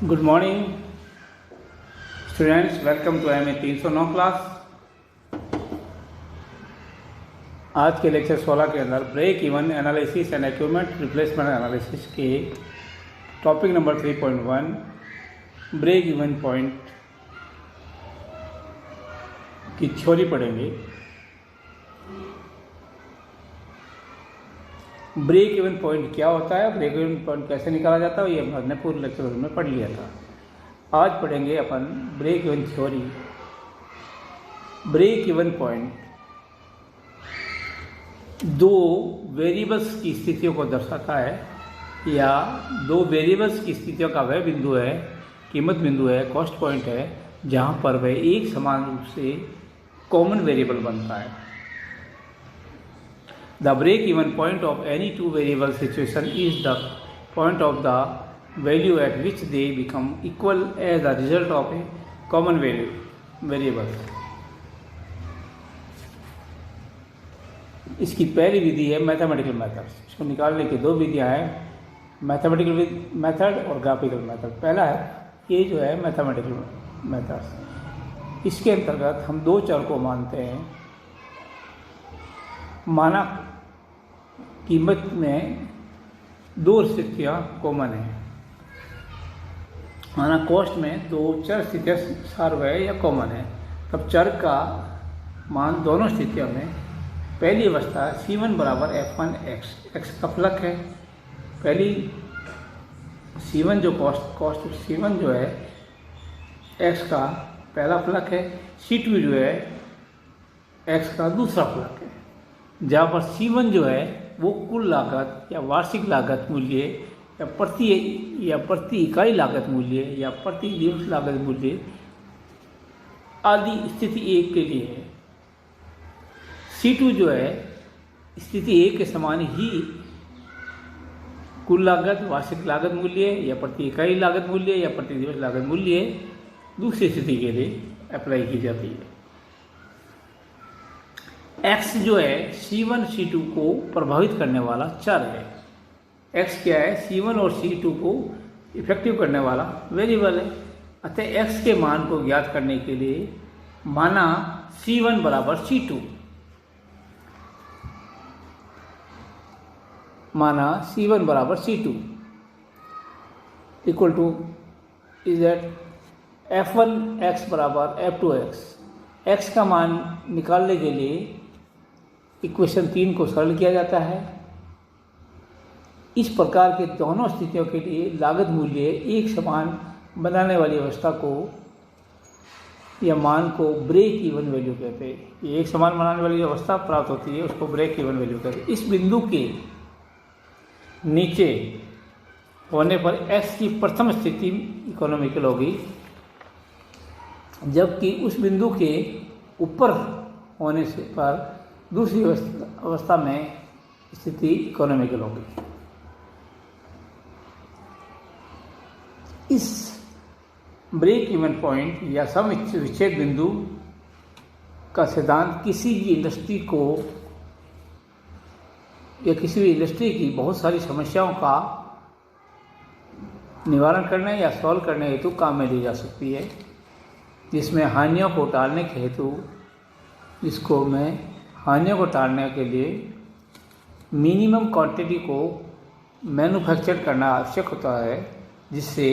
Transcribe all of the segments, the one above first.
Good morning students, welcome to MA 309 class. आज के lecture 16 के अंदर break even analysis and equipment replacement analysis के topic number 3.1 break even point की theory पढ़ेंगे। ब्रेक इवन पॉइंट क्या होता है, ब्रेक इवन पॉइंट कैसे निकाला जाता है, ये हमने पूरे लेक्चर में पढ़ लिया था। आज पढ़ेंगे अपन break even theory. Break even point दो वेरिएबल्स की स्थितियों को दर्शाता है, या दो वेरिएबल्स की स्थितियों का वह बिंदु है, कीमत बिंदु है, कॉस्ट पॉइंट है, जहाँ पर वह एक समान रूप से कॉमन वेरिएबल बनता है। The break-even point of any two variable situation is the point of the value at which they become equal as a result of a common variable. इसकी पहली विधि है मैथमेटिकल मेथड। इसको निकालने की दो विधियां हैं, मैथमेटिकल मेथड और ग्राफिकल मेथड। पहला है ये जो है मैथमेटिकल मेथड। इसके अंतर्गत हम दो चर को मानते हैं। माना कीमत में दो स्थितियाँ कॉमन हैं, माना कॉस्ट में दो चर स्थितियाँ सार्व है या कॉमन है, तब चर का मान दोनों स्थितियों में पहली अवस्था C1 बराबर F1 x का फलक है। पहली C1 जो कॉस्ट C1 जो है x का पहला फलक है, C2 जो है x का दूसरा फलक है। जहाँ पर C1 जो है वो कुल लागत या वार्षिक लागत मूल्य या प्रति इकाई लागत मूल्य या प्रति दिवस लागत मूल्य आदि स्थिति 1 के लिए है। C2 जो है स्थिति 1 के समान ही कुल लागत, वार्षिक लागत मूल्य या प्रति इकाई लागत मूल्य या प्रति दिवस लागत मूल्य दूसरी स्थिति के लिए अप्लाई की जाती है। x जो है C1 C2 को प्रभावित करने वाला चर है। x क्या है? C1 और C2 को इफेक्टिव करने वाला वेरिएबल है। अतः x के मान को ज्ञात करने के लिए माना C1 बराबर C2, माना C1 बराबर C2 equal to is at F1 x बराबर F2 x का मान निकालने के लिए इक्वेशन 3 को सरल किया जाता है। इस प्रकार के दोनों स्थितियों के लिए लागत मूल्य एक समान बनाने वाली अवस्था को या मान को ब्रेक इवन वैल्यू कहते हैं। ये एक समान बनाने वाली अवस्था प्राप्त होती है, उसको ब्रेक इवन वैल्यू कहते हैं। इस बिंदु के नीचे होने पर x की प्रथम स्थिति इकोनॉमिकल होगी, जबकि उस बिंदु के ऊपर होने से पर दूसरी अवस्था में स्थिति इकोनॉमिकल होगी। इस ब्रेक इवन पॉइंट या सम विच्छेद बिंदु का सिद्धांत किसी भी इंडस्ट्री को या किसी भी इंडस्ट्री की बहुत सारी समस्याओं का निवारण करने या सॉल्व करने हेतु काम में ली जा सकती है, जिसमें हानियों को टालने के हेतु हानियों को टालने के लिए मिनिमम क्वांटिटी को मैन्युफैक्चर करना आवश्यक होता है, जिससे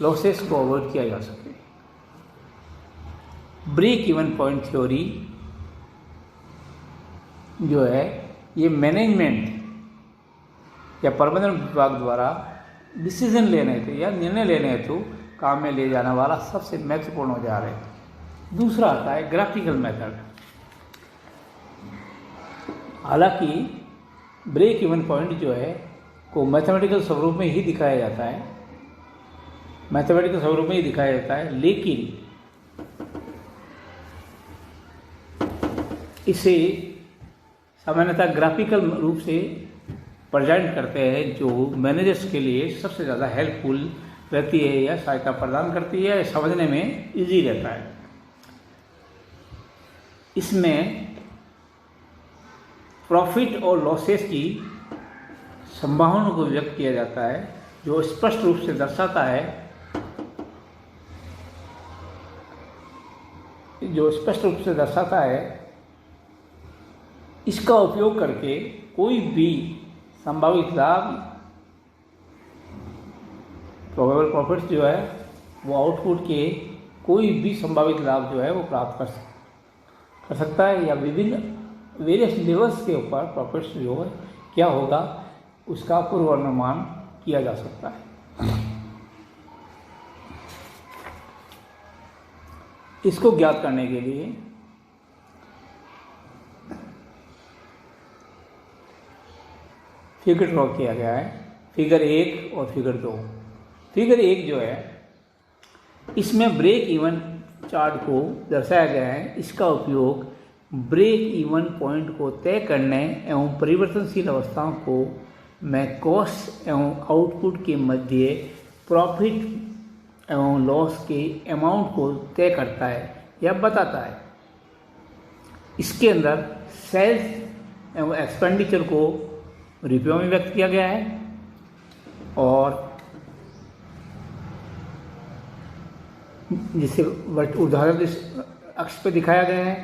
लॉसेस को अवॉइड किया जा सके। ब्रेक इवन पॉइंट थ्योरी जो है ये मैनेजमेंट या प्रबंधन विभाग द्वारा डिसीजन लेने हेतु या निर्णय लेने हेतु काम में ले जाने वाला सबसे महत्वपूर्ण औजार है। दूसरा आता है ग्राफिकल मेथड। हालांकि ब्रेक इवन पॉइंट जो है को मैथमेटिकल स्वरूप में ही दिखाया जाता है, लेकिन इसे सामान्यतः ग्राफिकल रूप से प्रेजेंट करते हैं, जो मैनेजर्स के लिए सबसे ज़्यादा हेल्पफुल रहती है या सहायता प्रदान करती है, समझने में इजी रहता है। इसमें प्रॉफिट और लॉसेस की संभावना को व्यक्त किया जाता है, जो स्पष्ट रूप से दर्शाता है जो स्पष्ट रूप से दर्शाता है, इसका उपयोग करके कोई भी संभावित लाभ, प्रोबेबल प्रॉफिट्स जो है वो आउटपुट के कोई भी संभावित लाभ जो है वो प्राप्त कर सकता है, या विभिन्न वेरियस लेवल्स के ऊपर प्रॉफिट्स जो है क्या होगा उसका पूर्वानुमान किया जा सकता है। इसको ज्ञात करने के लिए फिगर ड्रॉ किया गया है, फिगर 1 और फिगर 2। फिगर 1 जो है इसमें ब्रेक इवन चार्ट को दर्शाया गया है। इसका उपयोग ब्रेक इवन पॉइंट को तय करने एवं परिवर्तनशील अवस्थाओं को में कॉस्ट एवं आउटपुट के मध्य प्रॉफिट एवं लॉस के अमाउंट को तय करता है या बताता है। इसके अंदर सेल्स एवं एक्सपेंडिचर को रुपयों में व्यक्त किया गया है और जिसे ऊर्ध्वाधर अक्ष पर दिखाया गया है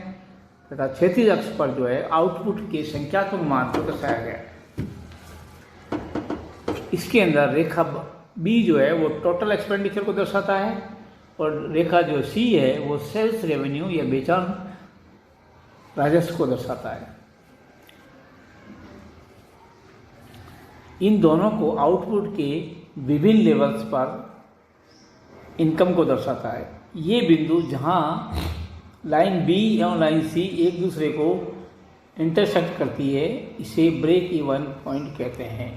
तथा क्षैतिज अक्ष पर जो है आउटपुट के संख्यात्मक मान को दर्शाया गया है। इसके अंदर रेखा बी जो है वो टोटल एक्सपेंडिचर को दर्शाता है और रेखा जो सी है वो सेल्स रेवेन्यू या बेचान राजस्व को दर्शाता है। इन दोनों को आउटपुट के विभिन्न लेवल्स पर इनकम को दर्शाता है। ये बिंदु जहाँ लाइन बी एवं लाइन सी एक दूसरे को इंटरसेक्ट करती है इसे ब्रेक इवन पॉइंट कहते हैं।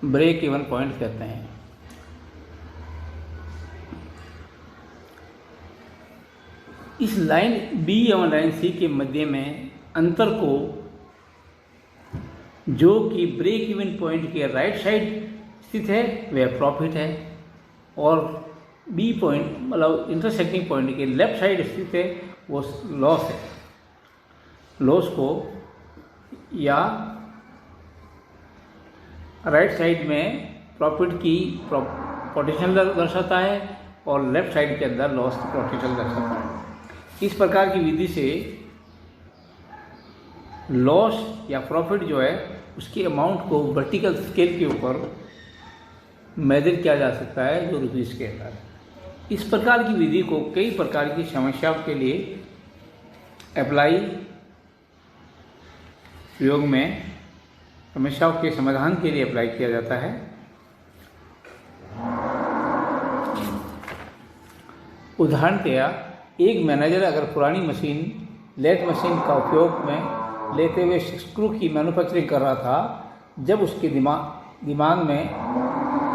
ब्रेक इवन पॉइंट कहते हैं। इस लाइन बी एवं लाइन सी के मध्य में अंतर को जो कि ब्रेक इवन पॉइंट के राइट साइड स्थित है वह प्रॉफिट है और बी पॉइंट मतलब इंटरसेक्टिंग पॉइंट के लेफ्ट साइड स्थित है वो लॉस है। लॉस को या राइट साइड में प्रॉफिट की पोटेंशियल दर्शाता है और लेफ्ट साइड के अंदर लॉस की पोटेंशियल दर्शाता है। इस प्रकार की विधि से लॉस या प्रॉफिट जो है उसके अमाउंट को वर्टिकल स्केल के ऊपर मेजर किया जा सकता है जो रुपीज़ के अंदर। इस प्रकार की विधि को कई प्रकार की समस्याओं के लिए अप्लाई प्रयोग में समस्याओं के समाधान के लिए अप्लाई किया जाता है। उदाहरणतया एक मैनेजर अगर पुरानी मशीन लेथ मशीन का उपयोग में लेते हुए स्क्रू की मैन्युफैक्चरिंग कर रहा था, जब उसके दिमाग में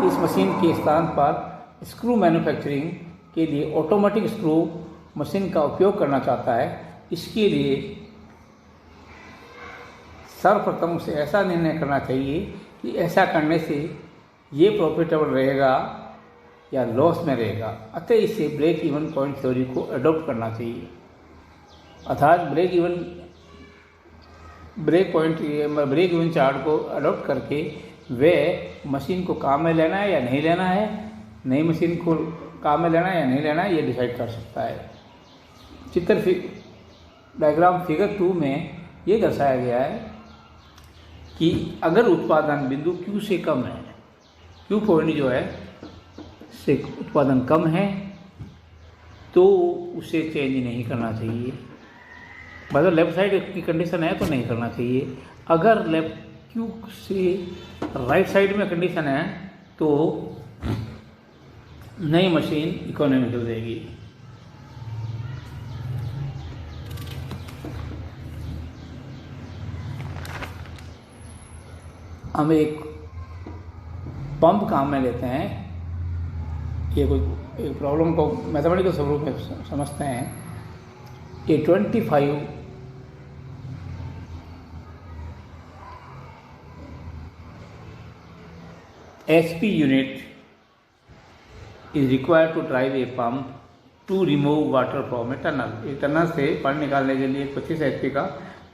इस मशीन के स्थान पर स्क्रू मैन्युफैक्चरिंग के लिए ऑटोमेटिक स्क्रू मशीन का उपयोग करना चाहता है, इसके लिए सर्वप्रथम उसे ऐसा निर्णय करना चाहिए कि ऐसा करने से ये प्रॉफिटेबल रहेगा या लॉस में रहेगा। अतः इसे ब्रेक इवन पॉइंट थ्योरी को अडॉप्ट करना चाहिए। अर्थात ब्रेक इवन चार्ट को अडॉप्ट करके वे मशीन को काम में लेना है या नहीं लेना है, नई मशीन को काम में लेना है या नहीं लेना है, ये डिसाइड कर सकता है। डायग्राम फिगर 2 में ये दर्शाया गया है कि अगर उत्पादन बिंदु Q से कम है, Q पॉइंट जो है से उत्पादन कम है तो उसे चेंज नहीं करना चाहिए। अगर लेफ्ट साइड की कंडीशन है तो नहीं करना चाहिए। अगर लेफ्ट Q से राइट साइड में कंडीशन है तो नई मशीन इकोनॉमिकल रहेगी। हम एक पंप काम में लेते हैं, ये कोई एक प्रॉब्लम को मैथमेटिकल स्वरूप में समझते हैं। ये 25 HP unit is required to drive a pump to remove water from a tunnel. एक टनल से पानी निकालने के लिए 25 HP का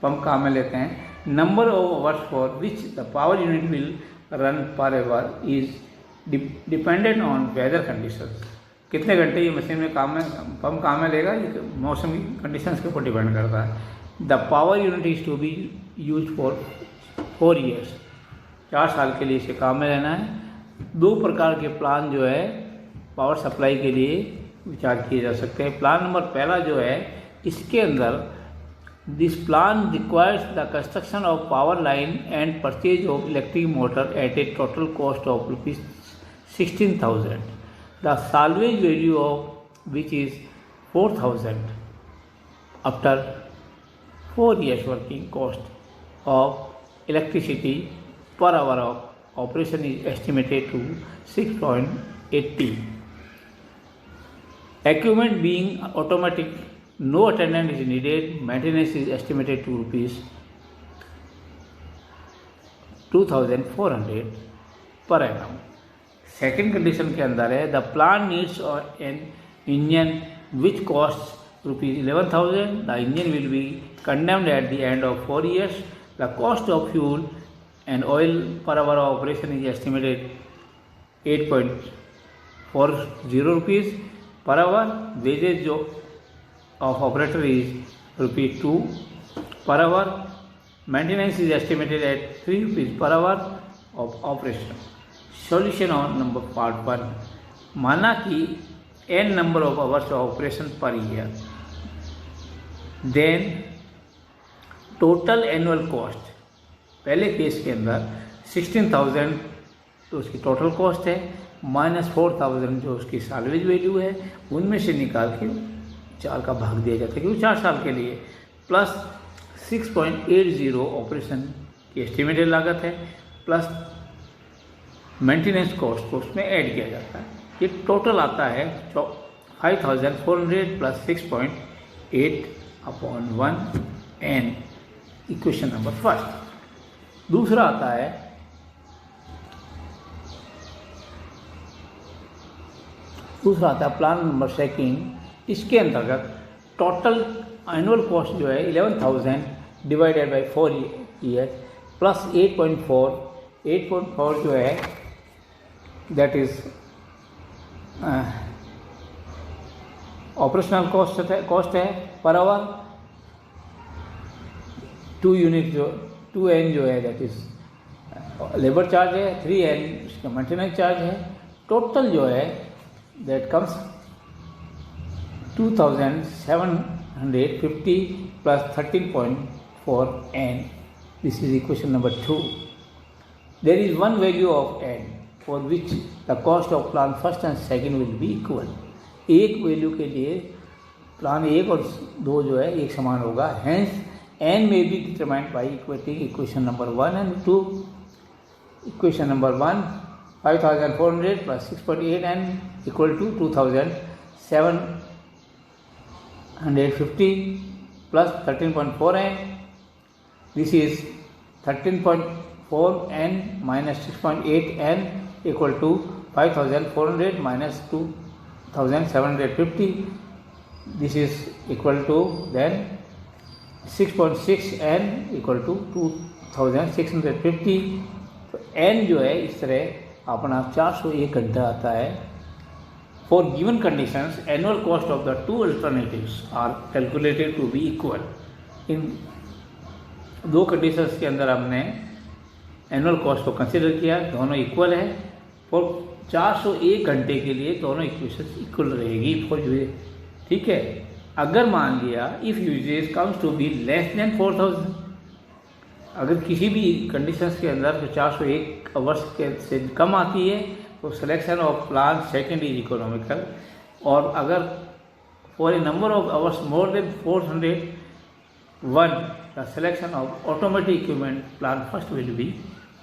पंप काम में लेते हैं. Number of hours for which the power unit will run per hour is dependent on weather conditions. कितने घंटे ये मशीन में पंप काम में लेगा, ये मौसम की कंडीशंस के ऊपर डिपेंड करता है. The power unit is to be use for 4 years. 4 साल के लिए इसे काम में लेना है. 2 प्रकार के प्लान जो है पावर सप्लाई के लिए विचार किए जा सकते हैं. प्लान नंबर पहला जो है, इसके अंदर this plan requires the construction of power line and purchase of electric motor at a total cost of ₹16,000. The salvage value of which is 4,000 after 4 years working cost of electricity per hour of operation is estimated to 6.80. Equipment being automatic, no attendant is needed. Maintenance is estimated to ₹2,400 per annum. Second condition के अंदर है, the plan needs an engine which cost ₹11,000. The engine will be condemned at the end of 4 years. The cost of fuel and oil per hour operation is estimated 8.40 rupees per hour. Wages of operator is ₹2 per hour. Maintenance is estimated at ₹3 per hour of operation. Solution on number part 1. माना कि n number of hours of operation per year. Then total annual cost. पहले case के अंदर 16,000 तो उसकी total cost है, -4,000 जो उसकी साल्वेज वैल्यू है, उनमें से निकाल के 4 का भाग दिया जाता है क्योंकि 4 साल के लिए, प्लस 6.80 ऑपरेशन की एस्टिमेटेड लागत है, प्लस मेंटेनेंस कॉस्ट को उसमें ऐड किया जाता है. ये टोटल आता है 5,400 plus 6.8/1 n. Equation number first. दूसरा आता है प्लान नंबर सेकेंड. इसके अंतर्गत टोटल एनुअल कॉस्ट जो है 11,000 डिवाइडेड बाई 4 years प्लस 8.4 जो है दैट इज ऑपरेशनल कॉस्ट है पर आवर. 2n जो है दैट इज लेबर चार्ज है. 3n इसका मेंटेनेंस चार्ज है. टोटल जो है that comes 2,750 plus 13.4 n. This is equation number 2. There is one value of n for which the cost of plan first and second will be equal. एक value के लिए plan 1 और 2 जो है एक समान होगा. Hence n may be determined by equating equation number 1 and 2. Equation number 1, 5,400 plus 6.8 n equal to 2,750 plus 13.4 n. This is 13.4 n minus 6.8 n equal to 5,400 minus 2,750. This is equal to then 6.6 n equal to 2,650. तो n जो है इस तरह अपना 401 घंटा आता है. For given conditions annual cost of the 2 alternatives are calculated to be equal. In 2 conditions के अंदर हमने एनुअल कॉस्ट को कंसिडर किया, दोनों इक्वल है. फॉर 401 घंटे के लिए दोनों इक्वेशन इक्वल रहेगी फॉर यूजेज. ठीक है. अगर मान लिया if usages comes to be less than 4,000, अगर किसी भी कंडीशंस के अंदर जो 401 आवर्स के से कम आती है तो selection of plan second is economical. और अगर for a number of hours more than 401 the selection of automatic equipment plan first will be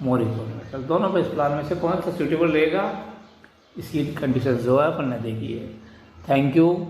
more economical. दोनों पे इस प्लान में से कौन सा सूटेबल रहेगा, इसकी कंडीशन जो है अपन ने देखी है. Thank you.